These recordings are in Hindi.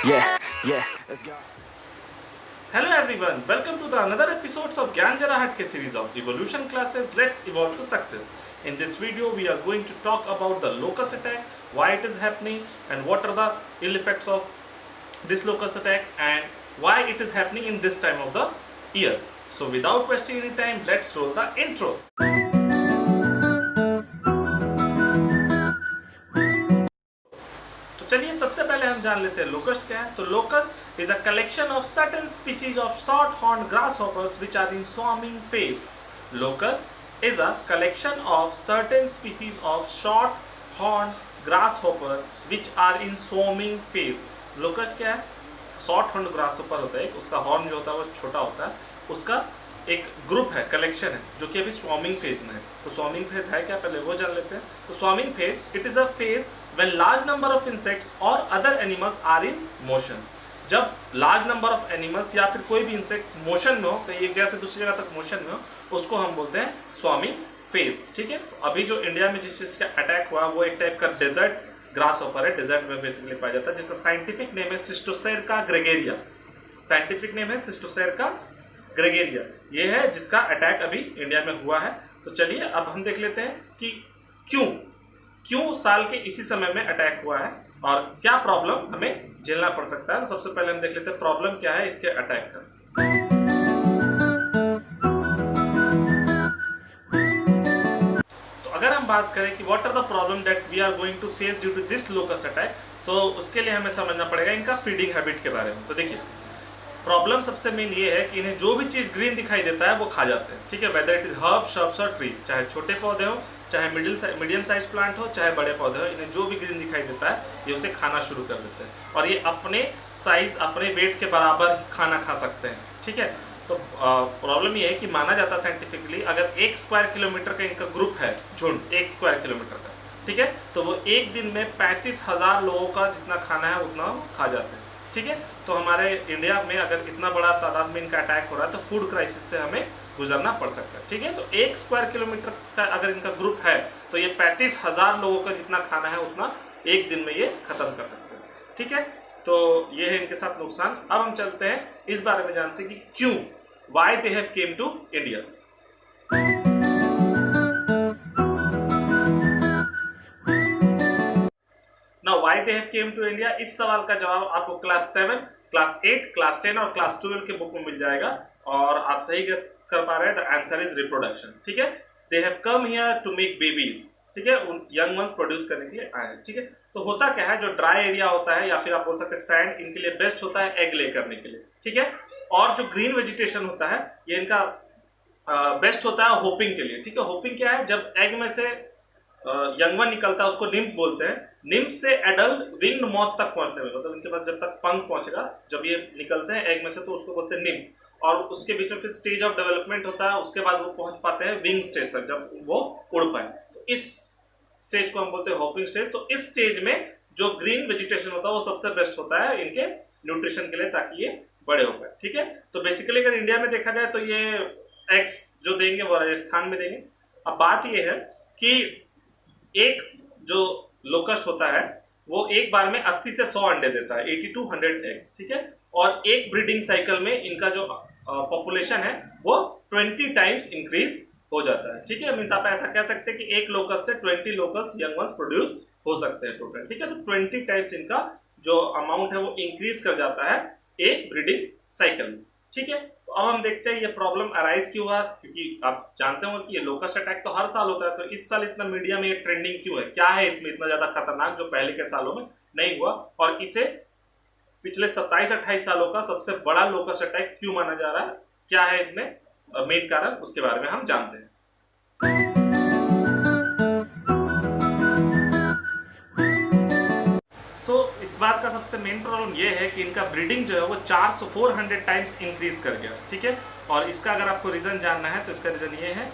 Let's go. Hello everyone, welcome to the another episodes of Gyan Jara Hatke series of evolution classes. Let's evolve to success. In this video, we are going to talk about the locust attack, why it is happening, and what are the ill effects of this locust attack, and why it is happening in this time of the year. So, without wasting any time, let's roll the intro. तो चलिए सबसे पहले हम जान लेते हैं लोकस्ट क्या है। तो locust is a collection of certain species of short horn grasshoppers which are in swarming phase. Locust is a collection of certain species of short horn grasshopper which are in swarming phase. Locust क्या है? शॉर्ट हॉर्न ग्रासहोपर होता है, उसका हॉर्न जो होता है वो छोटा होता है, उसका एक ग्रुप है, कलेक्शन है, जो कि अभी स्वार्मिंग फेज में है। तो स्वार्मिंग फेज है क्या, पहले वो जान लेते हैं। तो swarming phase it is a phase when large number of insects or other animals are in motion। जब large number of animals या फिर कोई भी इंसेक्ट मोशन में हो, तो एक जगह से दूसरी जगह तक मोशन में हो, उसको हम बोलते हैं स्वार्मिंग फेज। ठीक है, तो अभी जो इंडिया में जिस चीज का अटैक हुआ वो एक टाइप का डेजर्ट ग्रासहोपर है, डेजर्ट में बेसिकली पाया जाता है, जिसका साइंटिफिक नेम है सिस्टोसेरका ग्रेगेरिया। साइंटिफिक नेम है सिस्टोसेरका ग्रेगेरिया, ये है जिसका अटैक अभी इंडिया में हुआ है। तो चलिए अब हम देख लेते हैं कि क्यों साल के इसी समय में अटैक हुआ है और क्या प्रॉब्लम हमें झेलना पड़ सकता है। तो सबसे पहले हम देख लेते हैं प्रॉब्लम क्या है इसके अटैक का। तो अगर हम बात करें कि what are the problem that we are going to face due to this locust attack, तो उसके लिए हमें समझना पड़ेगा इनका फीडिंग हैबिट के बारे में। तो देखिए, प्रॉब्लम सबसे मेन ये है कि इन्हें जो भी चीज ग्रीन दिखाई देता है वो खा जाते हैं। ठीक है, whether it is herb, shrubs और ट्रीज, चाहे छोटे पौधे हो, चाहे मीडियम साइज प्लांट हो, चाहे बड़े पौधे हो, इन्हें जो भी ग्रीन दिखाई देता है ये उसे खाना शुरू कर देते हैं और ये अपने साइज, अपने वेट के बराबर खाना खा सकते हैं। ठीक है, तो प्रॉब्लम ये है कि माना जाता है साइंटिफिकली, अगर 1 स्क्वायर किलोमीटर का इनका ग्रुप है, झुंड 1 स्क्वायर किलोमीटर का, ठीक है, तो वो एक दिन में 35,000 लोगों का जितना खाना है उतना खा जाते हैं। ठीक है, तो हमारे इंडिया में अगर इतना बड़ा तादाद में इनका अटैक हो रहा है तो फूड क्राइसिस से हमें गुजरना पड़ सकता है। ठीक है, तो 1 स्क्वायर किलोमीटर का अगर इनका ग्रुप है तो ये 35,000 लोगों का जितना खाना है उतना एक दिन में ये खत्म कर सकते हैं। ठीक है, तो ये है इनके साथ नुकसान। अब हम चलते हैं इस बारे में जानते हैं कि क्यों, why they have came to India. Now why they have came to India, इस सवाल का जवाब आपको क्लास 7, क्लास 8, क्लास 10 और क्लास 12 के बुक में मिल जाएगा और आप सही गेस कर पा रहे हैं। The answer is reproduction. ठीक है, they have come here to make babies. ठीक है, उन यंग वंस प्रोड्यूस करने के लिए आए हैं। ठीक है, तो होता क्या है, जो ड्राई एरिया होता है या फिर आप बोल सकते हैं सैंड, इनके लिए बेस्ट होता है एग ले करने के लिए। ठीक है, और जो ग्रीन वेजिटेशन होता है ये इनका बेस्ट होता है होपिंग के लिए। ठीक है, होपिंग क्या है, जब एग में से यंग वन निकलता है उसको निम्फ बोलते हैं। निम्फ से एडल्ट विंग्ड मॉथ तक पहुंचने में, मतलब इनके पास जब तक पंख पहुंचेगा, जब ये निकलते हैं एग में से, तो उसको बोलते हैं निम्फ। और उसके बीच में फिर स्टेज ऑफ डेवलपमेंट होता है, उसके बाद वो पहुंच पाते हैं विंग स्टेज तक, जब वो उड़ पाए। तो इस स्टेज को हम बोलते हैं होपिंग स्टेज। तो इस स्टेज में जो ग्रीन वेजिटेशन होता है वो सबसे बेस्ट होता है इनके न्यूट्रिशन के लिए, ताकि ये बड़े हो पाए। ठीक है, तो बेसिकली अगर इंडिया में देखा जाए तो ये एग्स जो देंगे वो राजस्थान में देंगे। अब बात ये है कि एक जो लोकस्ट होता है वो एक बार में 80 से 100 अंडे देता है, 80 to 100 एग्स। ठीक है, और एक ब्रीडिंग साइकिल में इनका जो पॉपुलेशन है वो 20 टाइम्स इंक्रीज हो जाता है। ठीक है, मीन्स आप ऐसा कह सकते हैं कि एक लोकस से 20 लोकस यंग वंस प्रोड्यूस हो सकते हैं टोटल। ठीक है, तो 20 टाइम्स इनका जो अमाउंट है वो इंक्रीज कर जाता है एक ब्रीडिंग साइकिल में। ठीक है, तो अब हम देखते हैं ये प्रॉब्लम अराइज क्यों हुआ, क्योंकि आप जानते हो कि ये लोकस्ट अटैक तो हर साल होता है, तो इस साल इतना मीडिया में ये ट्रेंडिंग क्यों है, क्या है इसमें इतना ज्यादा खतरनाक जो पहले के सालों में नहीं हुआ, और इसे पिछले 27-28 सालों का सबसे बड़ा लोकस्ट अटैक क्यों माना जा रहा है, क्या है इसमें मेन कारण, उसके बारे में हम जानते हैं। इस बात का सबसे मेन प्रॉब्लम ये है कि इनका ब्रीडिंग जो है वो 400 टाइम्स इंक्रीज कर गया। ठीक है, और इसका अगर आपको रीजन जानना है तो इसका रीजन ये है,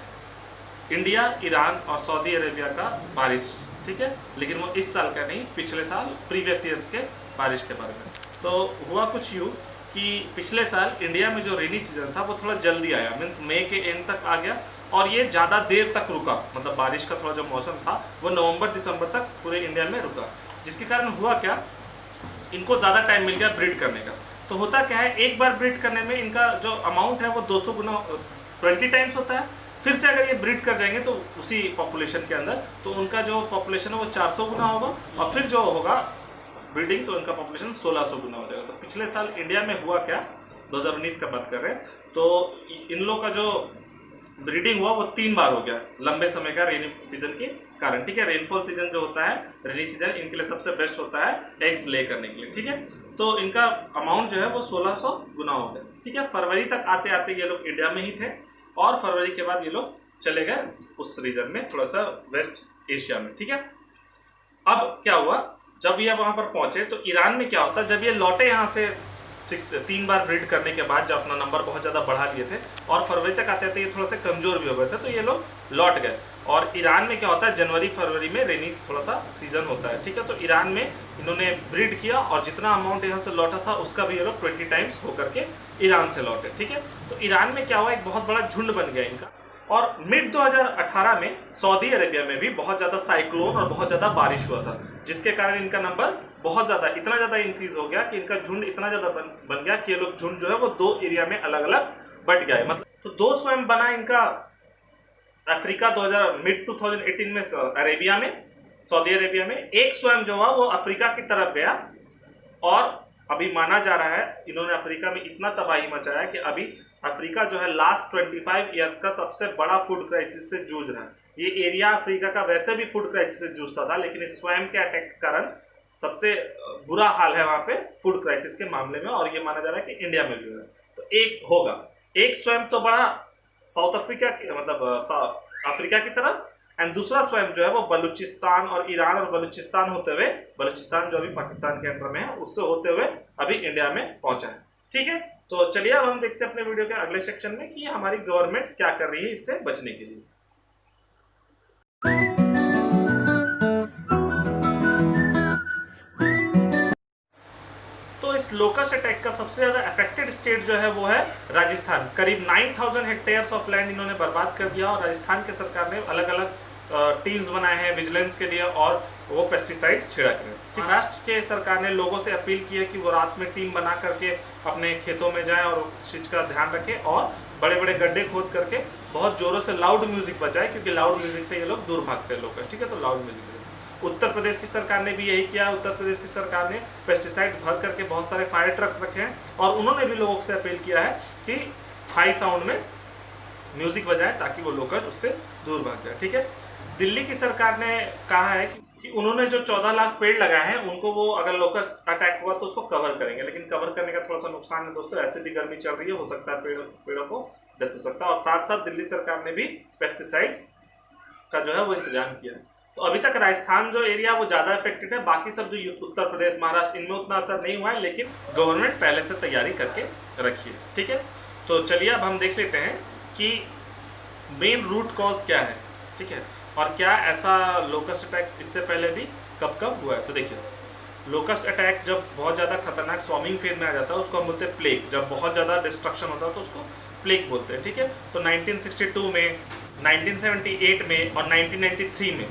इंडिया, ईरान और सऊदी अरेबिया का बारिश। ठीक है, लेकिन वो इस साल का नहीं, पिछले साल प्रीवियस ईयर्स के बारिश के बारे में। तो हुआ कुछ यूँ कि पिछले साल इंडिया में जो रेनी सीजन था वो थोड़ा जल्दी आया, मीन्स मई के एंड तक आ गया, और ये ज़्यादा देर तक रुका, मतलब बारिश का थोड़ा जो मौसम था वो नवंबर दिसंबर तक पूरे इंडिया में रुका, जिसके कारण हुआ क्या इनको ज़्यादा टाइम मिल गया ब्रीड करने का। तो होता क्या है, एक बार ब्रीड करने में इनका जो अमाउंट है वो 200 गुना 20 टाइम्स होता है। फिर से अगर ये ब्रीड कर जाएंगे तो उसी पॉपुलेशन के अंदर, तो उनका जो पॉपुलेशन है वो 400 गुना होगा, और फिर जो होगा ब्रीडिंग तो इनका पॉपुलेशन 1600 गुना हो जाएगा। तो पिछले साल इंडिया में हुआ क्या, 2019 का बात कर रहे हैं, तो इन लोग का जो ब्रीडिंग हुआ वो 3 बार हो गया लंबे समय का रेनी सीजन के कारण। ठीक है, रेनफॉल सीजन जो होता है, रेनी सीजन इनके लिए सबसे बेस्ट होता है एग्स ले करने के लिए। ठीक है, तो इनका अमाउंट जो है वो 1600 गुना हो गया। ठीक है, फरवरी तक आते आते ये लोग इंडिया में ही थे, और फरवरी के बाद ये लोग चले गए उस रीजन में, थोड़ा सा वेस्ट एशिया में। ठीक है, अब क्या हुआ, जब ये वहां पर पहुंचे तो ईरान में क्या होता, जब ये लौटे यहाँ से 3 बार ब्रीड करने के बाद, जब अपना नंबर बहुत ज़्यादा बढ़ा लिए थे और फरवरी तक आते थे ये थोड़ा सा कमज़ोर भी हो गए थे, तो ये लोग लौट गए। और ईरान में क्या होता है, जनवरी फरवरी में रेनी थोड़ा सा सीजन होता है। ठीक है, तो ईरान में इन्होंने ब्रीड किया और जितना अमाउंट यहाँ से लौटा था उसका भी ये लोग 20 टाइम्स होकर के ईरान से लौटे। ठीक है, तो ईरान में क्या हुआ, एक बहुत बड़ा झुंड बन गया इनका। और मिड 2018 में सऊदी अरेबिया में भी बहुत ज़्यादा साइक्लोन और बहुत ज़्यादा बारिश हुआ था, जिसके कारण इनका नंबर बहुत ज़्यादा, इतना ज़्यादा इंक्रीज हो गया कि इनका झुंड इतना ज़्यादा बन गया कि ये लोग झुंड जो है वो 2 एरिया में अलग अलग बट गए। मतलब तो 2 स्वयं बना इनका अफ्रीका मिड 2018 में अरेबिया में, सऊदी अरेबिया में। एक स्वयं जो हुआ वो अफ्रीका की तरफ गया, और अभी माना जा रहा है इन्होंने अफ्रीका में इतना तबाही मचाया कि अभी अफ्रीका जो है लास्ट 25 ईयर्स का सबसे बड़ा फूड क्राइसिस से जूझ रहा है। ये एरिया अफ्रीका का वैसे भी फूड क्राइसिस से जूझता था, लेकिन इस स्वयं के अटैक के कारण सबसे बुरा हाल है वहां पे फूड क्राइसिस के मामले में, और ये माना जा रहा है कि इंडिया में भी होगा। तो एक होगा, एक स्वयं तो बड़ा साउथ अफ्रीका मतलब अफ्रीका की तरफ, एंड दूसरा स्वयं जो है वो बलूचिस्तान और ईरान और बलूचिस्तान होते हुए, बलूचिस्तान जो अभी पाकिस्तान के अंडर में है, उससे होते हुए अभी इंडिया में पहुंचा है। ठीक है, तो चलिए अब हम देखते हैं अपने वीडियो के अगले सेक्शन में कि हमारी गवर्नमेंट्स क्या कर रही है इससे बचने के लिए। तो इस लोकस्ट अटैक का सबसे ज्यादा अफेक्टेड स्टेट जो है वो है राजस्थान। करीब 9000 हेक्टेयर्स ऑफ लैंड इन्होंने बर्बाद कर दिया, और राजस्थान के सरकार ने अलग अलग टीम्स बनाए हैं विजिलेंस के लिए, और वो पेस्टिसाइड्स छिड़क रहे हैं। महाराष्ट्र के सरकार ने लोगों से अपील की है कि वो रात में टीम बना करके अपने खेतों में जाएं और उस चीज़ का ध्यान रखें, और बड़े बड़े गड्ढे खोद करके बहुत जोरों से लाउड म्यूजिक बजाए, क्योंकि लाउड म्यूजिक से ये लोग दूर भागते हैं लोग। ठीक है, तो लाउड म्यूजिक। उत्तर प्रदेश की सरकार ने भी यही किया। उत्तर प्रदेश की सरकार ने पेस्टिसाइड भर करके बहुत सारे फायर ट्रक्स रखे हैं, और उन्होंने भी लोगों से अपील किया है कि हाई साउंड में म्यूजिक बजाए ताकि वो लोग उससे दूर भाग जाए। ठीक है, दिल्ली की सरकार ने कहा है कि उन्होंने जो 14 लाख पेड़ लगाए हैं उनको वो अगर लोकस्ट अटैक हुआ तो उसको कवर करेंगे, लेकिन कवर करने का थोड़ा सा नुकसान है दोस्तों, ऐसे भी गर्मी चल रही है, हो सकता है पेड़ों को डेथ हो सकता है। और साथ साथ दिल्ली सरकार ने भी पेस्टिसाइड्स का जो है वो इंतजाम किया है। तो अभी तक राजस्थान जो एरिया वो ज़्यादा इफेक्टेड है, बाकी सब जो उत्तर प्रदेश महाराष्ट्र इनमें उतना असर नहीं हुआ है, लेकिन गवर्नमेंट पहले से तैयारी करके रखी है। ठीक है, तो चलिए अब हम देख लेते हैं कि मेन रूट कॉज क्या है। ठीक है, और क्या ऐसा लोकस्ट अटैक इससे पहले भी कब कब हुआ है। तो देखिए, लोकस्ट अटैक जब बहुत ज़्यादा खतरनाक स्वार्मिंग फेज में आ जाता है उसको हम बोलते हैं प्लेग। जब बहुत ज़्यादा डिस्ट्रक्शन होता है तो उसको प्लेग बोलते हैं। ठीक है, तो 1962 में, 1978 में और 1993 में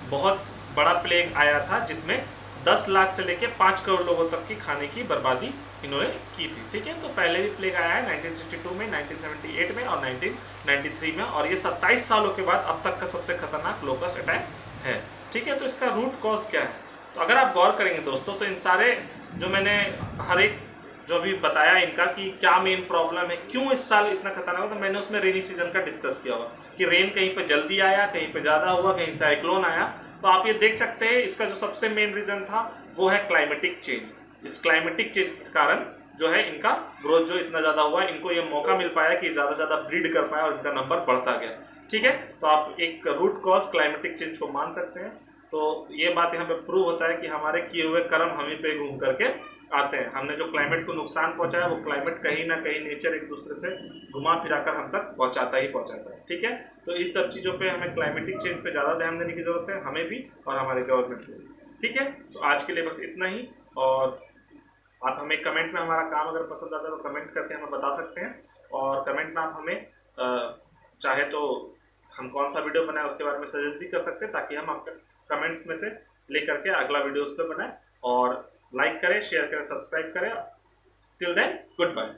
बहुत बड़ा प्लेग आया था, जिसमें 10 लाख से लेके 5 करोड़ लोगों तक की खाने की बर्बादी इन्होंने की थी। ठीक है, तो पहले भी प्लेग आया है 1962 में, 1978 में और 1993 में, और ये 27 सालों के बाद अब तक का सबसे खतरनाक लोकस्ट अटैक है। ठीक है, तो इसका रूट कॉज क्या है, तो अगर आप गौर करेंगे दोस्तों तो इन सारे जो मैंने हर एक जो अभी बताया इनका कि क्या मेन प्रॉब्लम है, क्यों इस साल इतना खतरनाक हुआ, तो मैंने उसमें रेनी सीजन का डिस्कस किया हुआ कि रेन कहीं पे जल्दी आया, कहीं पे ज़्यादा हुआ, कहीं साइक्लोन आया। तो आप ये देख सकते हैं इसका जो सबसे मेन रीज़न था वो है क्लाइमेटिक चेंज। इस क्लाइमेटिक चेंज के कारण जो है इनका ग्रोथ जो इतना ज़्यादा हुआ, इनको ये मौका मिल पाया कि ज़्यादा से ज़्यादा ब्रीड कर पाया और इनका नंबर बढ़ता गया। ठीक है, तो आप एक रूट कॉज क्लाइमेटिक चेंज को मान सकते हैं। तो ये बात यहाँ पे प्रूव होता है कि हमारे किए हुए कर्म हम ही पे घूम करके आते हैं। हमने जो क्लाइमेट को नुकसान पहुंचाया वो क्लाइमेट कहीं ना कहीं नेचर एक दूसरे से घुमा फिराकर हम तक पहुंचाता ही पहुंचाता है। ठीक है, तो इस सब चीज़ों पे हमें क्लाइमेटिक चेंज पे ज़्यादा ध्यान देने की जरूरत है, हमें भी और हमारे गवर्नमेंट को भी। ठीक है, तो आज के लिए बस इतना ही, और आप हमें कमेंट में हमारा काम अगर पसंद आता है तो कमेंट करके हमें बता सकते हैं, और कमेंट में आप हमें चाहे तो हम कौन सा वीडियो बनाए उसके बारे में सजेस्ट भी कर सकते हैं, ताकि हम आपके कमेंट्स में से लेकर के अगला वीडियो उस पर बनाए। और लाइक करें, शेयर करें, सब्सक्राइब करें। Till then good bye.